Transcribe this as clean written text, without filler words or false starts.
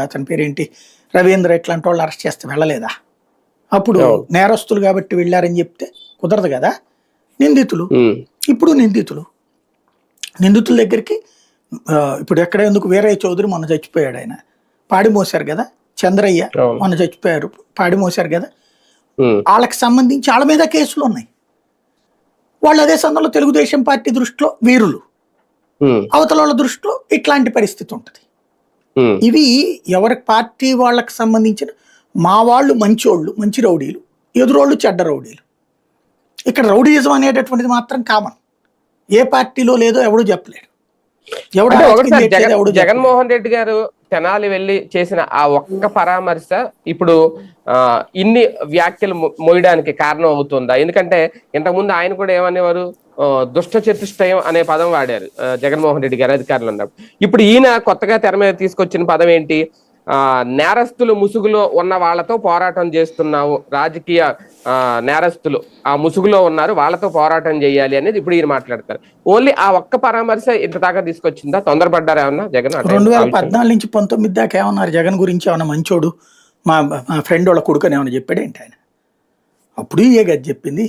అతని పేరేంటి రవీంద్ర ఇట్లాంటి వాళ్ళు అరెస్ట్ చేస్తే వెళ్ళలేదా? అప్పుడు అవును. నేరస్తులు కాబట్టి వెళ్ళారని చెప్తే కుదరదు కదా. నిందితులు ఇప్పుడు నిందితుల దగ్గరికి ఇప్పుడు ఎక్కడ ఎందుకు వీరయ్య చౌదరి మొన్న చచ్చిపోయాడు, ఆయన పాడి మోసారు కదా. చంద్రయ్య అవును. మొన్న చచ్చిపోయారు, పాడి మోసారు కదా. ఉమ్. వాళ్ళకి సంబంధించి వాళ్ళ మీద కేసులు ఉన్నాయి. వాళ్ళు అదే సందర్భంలో తెలుగుదేశం పార్టీ దృష్టిలో వీరులు, ఉమ్. అవతల వాళ్ళ దృష్టిలో ఇట్లాంటి పరిస్థితి ఉంటుంది. ఉమ్. ఇవి ఎవరి పార్టీ వాళ్ళకి సంబంధించిన మా వాళ్ళు మంచోళ్ళు, మంచి రౌడీలు, ఎదురోళ్ళు చెడ్డ రౌడీలు. ఇక్కడ రౌడీయిజం అనేటటువంటిది మాత్రం కామన్, ఏ పార్టీలో లేదో ఎవడు చెప్పలేడు. ఎవడు అంటే ఒకటి రాజకీయం సార్, చేయట్లేదో ఎవడు చెప్పలేడు. జగన్మోహన్ రెడ్డి గారు తెనాలి వెళ్ళి చేసిన ఆ ఒక్క పరామర్శ ఇప్పుడు ఇన్ని వ్యాఖ్యలు మోయడానికి కారణం అవుతుందా? ఎందుకంటే ఇంతకుముందు ఆయన కూడా ఏమనేవారు, దుష్ట చతుష్టయం అనే పదం వాడారు జగన్మోహన్ రెడ్డి గారు అధికారులు ఉన్నప్పుడు. ఇప్పుడు ఈయన కొత్తగా తెర మీద తీసుకొచ్చిన పదం ఏంటి? నేరస్తులు ముసుగులో ఉన్న వాళ్ళతో పోరాటం చేస్తున్నావు, రాజకీయ నేరస్తులు ఆ ముసుగులో ఉన్నారు, వాళ్ళతో పోరాటం చేయాలి అనేది ఇప్పుడు ఈయన మాట్లాడతారు. ఓన్లీ ఆ ఒక్క పరామర్శ ఇంత దాకా తీసుకొచ్చిందా? తొందరపడ్డారా ఏమన్నా జగన్? 2014 నుంచి 19 దాకా ఏమన్నారు జగన్ గురించి? ఏమన్నా మంచోడు, మా ఫ్రెండ్ వాళ్ళ కొడుకు అని ఏమన్నా చెప్పాడు ఏంటి ఆయన? అప్పుడు ఏ గది చెప్పింది.